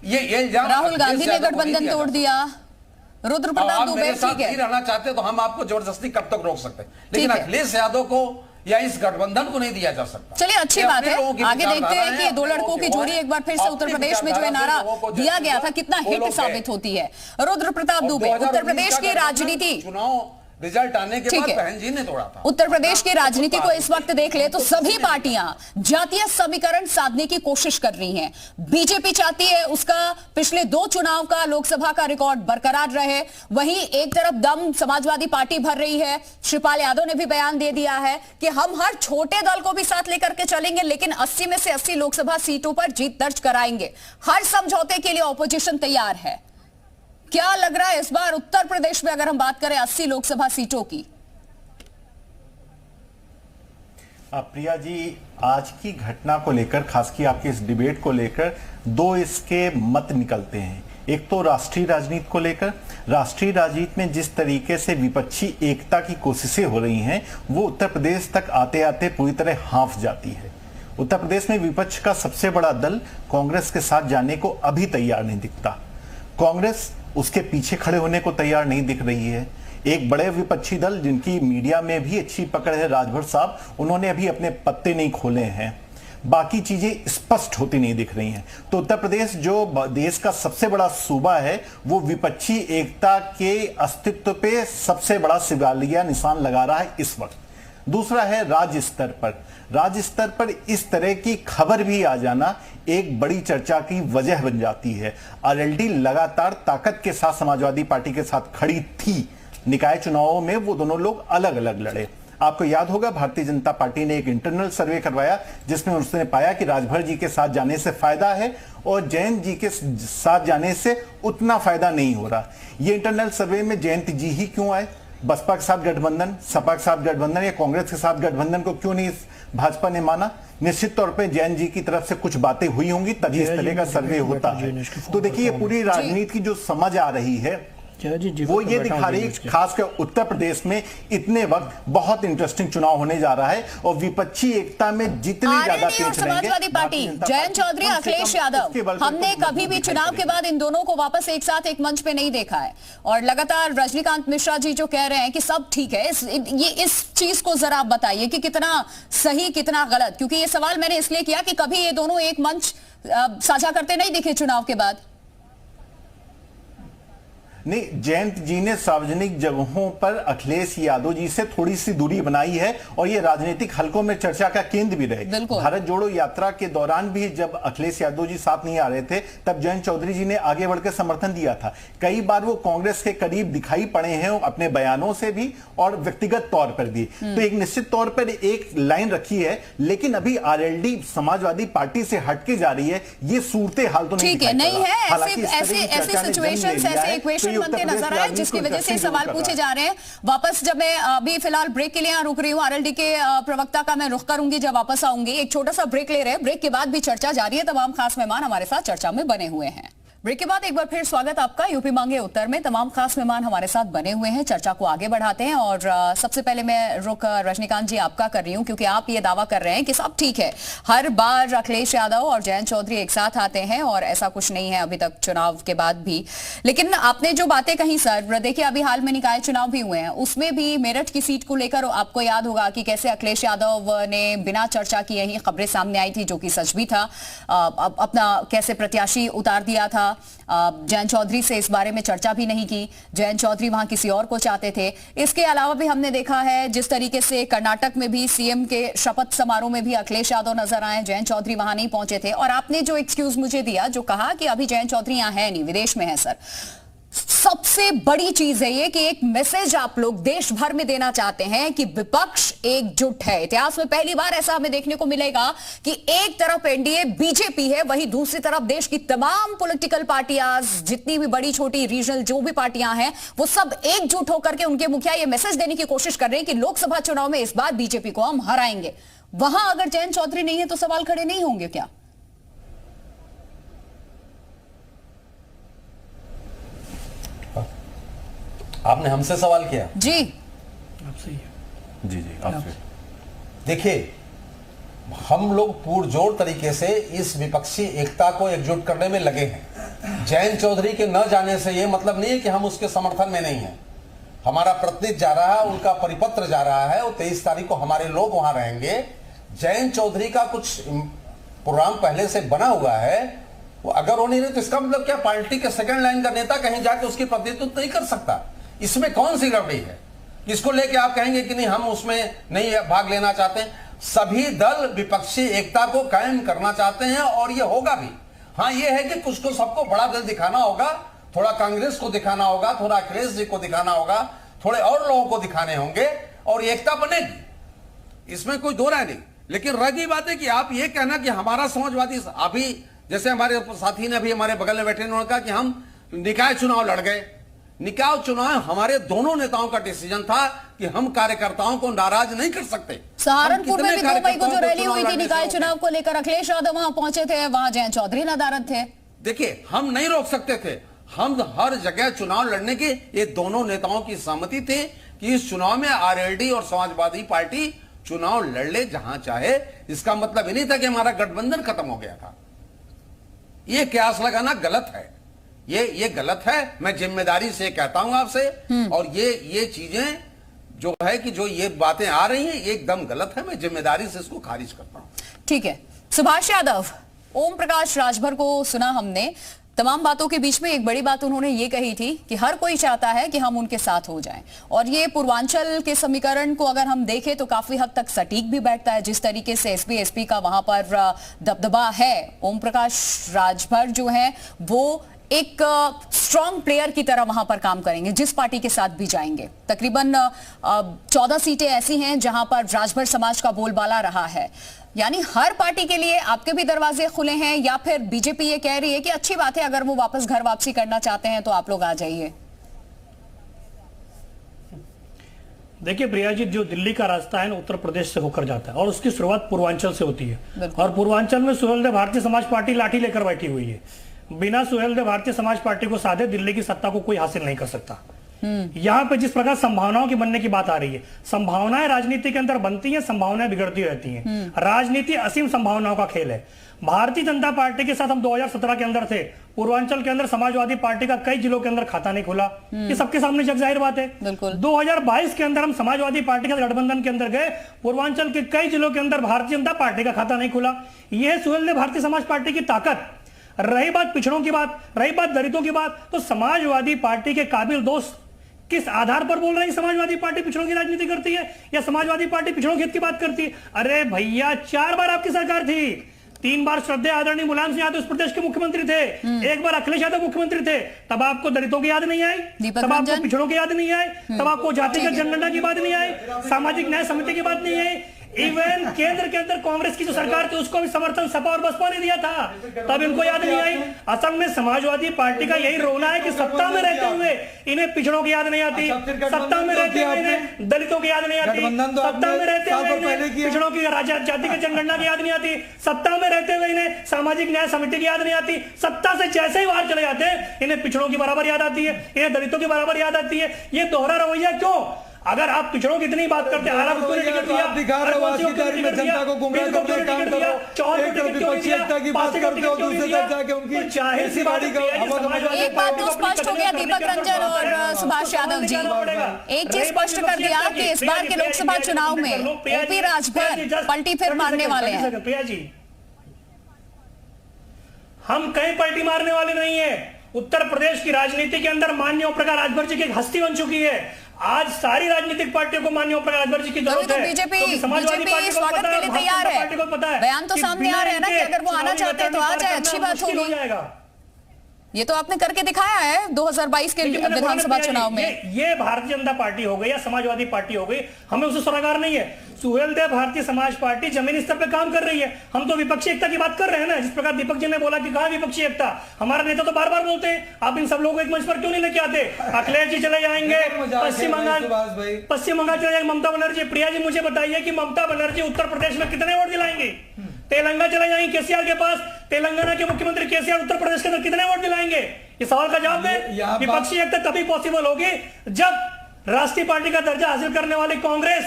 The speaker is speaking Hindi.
ये इल्जाम राहुल गांधी ने गठबंधन तोड़ दिया, रुद्र प्रताप दुबे ठीक है, रहना चाहते तो हम आपको जबरदस्ती कब तक रोक सकते हैं, लेकिन अखिलेश यादव को या इस गठबंधन को नहीं दिया जा सकता। चलिए अच्छी बात है, आगे देखते हैं कि दो लड़कों की जोड़ी एक बार फिर से उत्तर प्रदेश में जो है नारा दिया गया था कितना हिट साबित होती है। रुद्र प्रताप दुबे, उत्तर प्रदेश की राजनीति चुनाव रिजल्ट आने के बाद बहन जी ने तोड़ा था। उत्तर प्रदेश की राजनीति को इस वक्त देख ले तो सभी पार्टियां जातीय समीकरण साधने की कोशिश कर रही हैं। बीजेपी चाहती है उसका पिछले 2 चुनाव का लोकसभा का रिकॉर्ड बरकरार रहे, वहीं एक तरफ दम समाजवादी पार्टी भर रही है। शिवपाल यादव ने भी बयान दे दिया है कि हम हर छोटे दल को भी साथ लेकर के चलेंगे, लेकिन 80 में से 80 लोकसभा सीटों पर जीत दर्ज कराएंगे। हर समझौते के लिए ऑपोजिशन तैयार है। क्या लग रहा है इस बार उत्तर प्रदेश में अगर हम बात करें 80 लोकसभा सीटों की? प्रिया जी, आज की घटना को लेकर, खासकर आपके इस डिबेट को लेकर 2 इसके मत निकलते हैं। एक तो राष्ट्रीय राजनीति को लेकर, राष्ट्रीय राजनीति में जिस तरीके से विपक्षी एकता की कोशिशें हो रही हैं वो उत्तर प्रदेश तक आते आते पूरी तरह हाँफ जाती है। उत्तर प्रदेश में विपक्ष का सबसे बड़ा दल कांग्रेस के साथ जाने को अभी तैयार नहीं दिखता। कांग्रेस उसके पीछे खड़े होने को तैयार नहीं दिख रही है। एक बड़े विपक्षी दल जिनकी मीडिया में भी अच्छी पकड़ है, राजभर साहब, उन्होंने अभी अपने पत्ते नहीं खोले हैं। बाकी चीजें स्पष्ट होती नहीं दिख रही हैं। तो उत्तर प्रदेश जो देश का सबसे बड़ा सूबा है वो विपक्षी एकता के अस्तित्व पे सबसे बड़ा सवालिया निशान लगा रहा है इस वक्त। दूसरा है राज्य स्तर पर। राज्य स्तर पर इस तरह की खबर भी आ जाना एक बड़ी चर्चा की वजह बन जाती है। आरएलडी लगातार ताकत के साथ समाजवादी पार्टी के साथ खड़ी थी। निकाय चुनावों में वो दोनों लोग अलग अलग लड़े। आपको याद होगा भारतीय जनता पार्टी ने एक इंटरनल सर्वे करवाया जिसमें उसने पाया कि राजभर जी के साथ जाने से फायदा है और जयंत जी के साथ जाने से उतना फायदा नहीं हो रहा। ये इंटरनल सर्वे में जयंत जी ही क्यों आए? बसपा के साथ गठबंधन, सपा के साथ गठबंधन या कांग्रेस के साथ गठबंधन को क्यों नहीं भाजपा ने माना? निश्चित तौर पे जयंत जी की तरफ से कुछ बातें हुई होंगी तभी इस तरह का सर्वे होता है। तो देखिए पूरी राजनीति की जो समझ आ रही है वो ये दिखा रही है खासकर उत्तर प्रदेश में इतने वक्त बहुत इंटरेस्टिंग चुनाव होने जा रहा है और विपक्षी एकता में जितनी ज्यादा समाजवादी पार्टी, जयंत चौधरी, अखिलेश यादव, हमने कभी भी चुनाव के बाद इन दोनों को वापस एक साथ एक मंच पे नहीं देखा है। और लगातार रजनीकांत मिश्रा जी जो कह रहे हैं कि सब ठीक है, इस चीज को जरा आप बताइए कि कितना सही कितना गलत, क्योंकि ये सवाल मैंने इसलिए किया कि कभी ये दोनों एक मंच साझा करते नहीं दिखे चुनाव के बाद। नहीं, जयंत जी ने सार्वजनिक जगहों पर अखिलेश यादव जी से थोड़ी सी दूरी बनाई है और ये राजनीतिक हलकों में चर्चा का केंद्र भी रहे। भारत जोड़ो यात्रा के दौरान भी जब अखिलेश यादव जी साथ नहीं आ रहे थे तब जयंत चौधरी जी ने आगे बढ़कर समर्थन दिया था। कई बार वो कांग्रेस के करीब दिखाई पड़े हैं अपने बयानों से भी और व्यक्तिगत तौर पर भी। तो एक निश्चित तौर पर एक लाइन रखी है, लेकिन अभी आरएलडी समाजवादी पार्टी से हटके जा रही है। ये सूरत हाल तो नहीं बनते नजर आए जिसकी वजह से सवाल पूछे जा रहे हैं। वापस जब मैं अभी फिलहाल ब्रेक के लिए यहाँ रुक रही हूँ, आरएलडी के प्रवक्ता का मैं रुख करूंगी जब वापस आऊंगी। एक छोटा सा ब्रेक ले रहे हैं, ब्रेक के बाद भी चर्चा जारी है। तमाम खास मेहमान हमारे साथ चर्चा में बने हुए हैं। ब्रेक के बाद एक बार फिर स्वागत आपका यूपी मांगे उत्तर में। तमाम खास मेहमान हमारे साथ बने हुए हैं, चर्चा को आगे बढ़ाते हैं। और सबसे पहले मैं रुख रजनीकांत जी आपका कर रही हूं क्योंकि आप ये दावा कर रहे हैं कि सब ठीक है, हर बार अखिलेश यादव और जयंत चौधरी एक साथ आते हैं और ऐसा कुछ नहीं है अभी तक चुनाव के बाद भी। लेकिन आपने जो बातें कही सर, देखिए अभी हाल में निकाय चुनाव भी हुए हैं, उसमें भी मेरठ की सीट को लेकर आपको याद होगा कि कैसे अखिलेश यादव ने बिना चर्चा किए ही खबरें सामने आई थी, जो कि सच भी था। अपना कैसे प्रत्याशी उतार दिया था। जयंत चौधरी से इस बारे में चर्चा भी नहीं की, जयंत चौधरी वहां किसी और को चाहते थे। इसके अलावा भी हमने देखा है जिस तरीके से कर्नाटक में भी सीएम के शपथ समारोह में भी अखिलेश यादव नजर आए, जयंत चौधरी वहां नहीं पहुंचे थे। और आपने जो एक्सक्यूज मुझे दिया, जो कहा कि अभी जयंत चौधरी यहां है नहीं, विदेश में है सर, सबसे बड़ी चीज है ये कि एक मैसेज आप लोग देश भर में देना चाहते हैं कि विपक्ष एकजुट है। इतिहास में पहली बार ऐसा हमें देखने को मिलेगा कि एक तरफ एनडीए बीजेपी है, वहीं दूसरी तरफ देश की तमाम पॉलिटिकल पार्टियां, जितनी भी बड़ी छोटी रीजनल जो भी पार्टियां हैं, वो सब एकजुट होकर के उनके मुखिया ये मैसेज देने की कोशिश कर रहे हैं कि लोकसभा चुनाव में इस बार बीजेपी को हम हराएंगे। वहां अगर जयंत चौधरी नहीं है तो सवाल खड़े नहीं होंगे क्या? आपने हमसे सवाल किया जी, आपसे ही। जी आपसे। देखिए, हम लोग पुरजोर तरीके से इस विपक्षी एकता को एकजुट करने में लगे हैं। जयंत चौधरी के न जाने से ये मतलब नहीं है कि हम उसके समर्थन में नहीं है। हमारा प्रतिनिधि जा रहा है, उनका परिपत्र जा रहा है, वो 23 तारीख को हमारे लोग वहां रहेंगे। जयंत चौधरी का कुछ प्रोग्राम पहले से बना हुआ है, वो अगर वो नहीं रहे तो इसका मतलब क्या पार्टी के सेकंड लाइन का नेता कहीं जाके उसकी प्रतिनिधित्व नहीं कर सकता? इसमें कौन सी गड़बड़ी है? इसको लेके आप कहेंगे कि नहीं हम उसमें नहीं भाग लेना चाहते। सभी दल विपक्षी एकता को कायम करना चाहते हैं और ये होगा भी। हाँ, ये है कि कुछ को सबको बड़ा दल दिखाना होगा, थोड़ा कांग्रेस को दिखाना होगा, थोड़ा अखिलेश जी को दिखाना होगा, थोड़े और लोगों को दिखाने होंगे और एकता बनेगी, इसमें कोई दो राय नहीं। लेकिन रह गई बात है कि आप ये कहना कि हमारा समाजवादी, अभी जैसे हमारे साथी ने अभी हमारे बगल में बैठे उन्होंने कहा कि हम निकाय चुनाव लड़ गए। निकाय चुनाव हमारे दोनों नेताओं का डिसीजन था कि हम कार्यकर्ताओं को नाराज नहीं कर सकते। सहारनपुर में भी 2 मई को जो रैली हुई थी निकाय चुनाव को लेकर, अखिलेश यादव वहां पहुंचे थे, वहां जयंत चौधरी नदारद थे। देखिए, हम नहीं रोक सकते थे, हम हर जगह चुनाव लड़ने की ये दोनों नेताओं की सहमति थी कि इस चुनाव में आरएलडी और समाजवादी पार्टी चुनाव लड़ ले जहां चाहे। इसका मतलब ये नहीं था कि हमारा गठबंधन खत्म हो गया था। ये कयास लगाना गलत है, ये गलत है। मैं जिम्मेदारी से कहता हूं आपसे, और ये चीजें जो है कि जो ये बातें आ रही हैं ये एकदम गलत है। मैं जिम्मेदारी से इसको खारिज करता हूं। ठीक है, सुभाष यादव, ओम प्रकाश राजभर को सुना हमने। तमाम बातों के बीच में एक बड़ी बात उन्होंने ये कही थी कि हर कोई चाहता है कि हम उनके साथ हो जाएं, और ये पूर्वांचल के समीकरण को अगर हम देखें तो काफी हद तक सटीक भी बैठता है। जिस तरीके से एसपी एसपी का वहां पर दबदबा है, ओम प्रकाश राजभर जो है वो एक स्ट्रॉन्ग प्लेयर की तरह वहां पर काम करेंगे जिस पार्टी के साथ भी जाएंगे। तकरीबन 14 सीटें ऐसी हैं जहां पर राजभर समाज का बोलबाला रहा है। यानी हर पार्टी के लिए आपके भी दरवाजे खुले हैं, या फिर बीजेपी ये कह रही है कि अच्छी बात है अगर वो वापस घर वापसी करना चाहते हैं तो आप लोग आ जाइए? देखिए प्रिया जी, जो दिल्ली का रास्ता है ना उत्तर प्रदेश से होकर जाता है और उसकी शुरुआत पूर्वांचल से होती है। और पूर्वांचल में सुहेलदेव भारतीय समाज पार्टी लाठी लेकर बैठी हुई है। बिना सुहेलदेव भारतीय समाज पार्टी को साधे दिल्ली की सत्ता को कोई हासिल नहीं कर सकता। यहां पे जिस प्रकार संभावनाओं की बनने की बात आ रही है, संभावनाएं राजनीति के अंदर बनती हैं, संभावनाएं बिगड़ती रहती हैं। राजनीति असीम संभावनाओं का खेल है। भारतीय जनता पार्टी के साथ हम 2017 के अंदर थे, पूर्वांचल के अंदर समाजवादी पार्टी का कई जिलों के अंदर खाता नहीं खुला, ये सबके सामने जग जाहिर बात है। 2022 के अंदर हम समाजवादी पार्टी के गठबंधन के अंदर गए, पूर्वांचल के कई जिलों के अंदर भारतीय जनता पार्टी का खाता नहीं खुला। यह है सुहेलदेव भारतीय समाज पार्टी की ताकत। रही बात पिछड़ों की बात, रही बात दलितों की बात, तो समाजवादी पार्टी के काबिल दोस्त किस आधार पर बोल रहे हैं समाजवादी पार्टी पिछड़ों की राजनीति करती है या समाजवादी पार्टी पिछड़ों के हित की बात करती है? अरे भैया, 4 बार आपकी सरकार थी, 3 बार श्रद्धेय आदरणीय मुलायम सिंह यादव उस प्रदेश के मुख्यमंत्री थे, 1 बार अखिलेश यादव मुख्यमंत्री थे। तब आपको दलितों की याद नहीं आई, तब आपको पिछड़ों की याद नहीं आई, तब आपको जातिगत जनगणना की बात नहीं आई, सामाजिक न्याय समिति की बात नहीं आई। इवन केंद्र के अंदर कांग्रेस की जो सरकार थी उसको भी समर्थन सपा और बसपा ने दिया था, तब इनको याद नहीं आई। असम में समाजवादी पार्टी का यही रोना है कि सत्ता में रहते हुए इन्हें पिछड़ों की याद नहीं आती, सत्ता में रहते हुए इन्हें दलितों की याद नहीं आती, सत्ता में रहते हुए इन्हें पिछड़ों की जातिगत जनगणना की याद नहीं आती, सत्ता में रहते हुए इन्हें सामाजिक न्याय समिति की याद नहीं आती। सत्ता से जैसे ही बाहर चले जाते हैं इन्हें पिछड़ों की बराबर याद आती है, इन्हें दलितों की बराबर याद आती है। ये दोहरा रवैया क्यों? अगर आप पिछड़ों की इतनी बात करते हैं, जनता को गुमराह करने का काम करो, एक विपक्षी एकता की बात करते हो, दूसरी तरफ जाके उनकी इसी बाड़ी का एक बात तो स्पष्ट हो गया दीपक रंजन और सुभाष यादव जी, एक चीज स्पष्ट कर दिया कि इस बार के लोकसभा चुनाव में ओपी राजभर पलटी फिर मारने वाले हैं। प्रिया जी, हम कहीं पलटी मारने वाले नहीं है। उत्तर प्रदेश की राजनीति के अंदर माननीय ओम प्रकाश राजभर जी की एक हस्ती बन चुकी है। आज सारी राजनीतिक पार्टियों को माननीय ओम प्रकाश राजभर जी की जरूरत है। बीजेपी समाजवादी पार्टी को स्वागत के लिए तैयार है। पार्टी को पता है, बयान तो सामने आ रहे हैं ना कि अगर वो आना चाहते हैं तो आ जाए, अच्छी बात होगी। ये तो आपने करके दिखाया है 2022 के विधानसभा चुनाव में। ये भारतीय जनता पार्टी हो गई या समाजवादी पार्टी हो गई, हमें उससे सरोकार नहीं है। सुहेलदेव भारतीय समाज पार्टी जमीनी स्तर पे काम कर रही है। हम तो विपक्षी एकता की बात कर रहे हैं ना, जिस प्रकार दीपक जी ने बोला कि कहां विपक्षी एकता, हमारा नेता तो बार बार बोलते हैं, आप इन सब लोगों को एक मंच पर क्यों नहीं लेके आते? अखिलेश जी चले जाएंगे पश्चिम बंगाल चले जाएंगे, ममता बनर्जी। प्रिया जी मुझे बताइए कि ममता बनर्जी उत्तर प्रदेश में कितने वोट दिलाएंगे? तेलंगाना चले जाएंगे केसीआर के पास, तेलंगाना के मुख्यमंत्री केसीआर उत्तर प्रदेश के अंदर कितने वोट दिलाएंगे? इस सवाल का जवाब दें। विपक्षी एकता तभी पॉसिबल होगी जब राष्ट्रीय पार्टी का दर्जा हासिल करने वाली कांग्रेस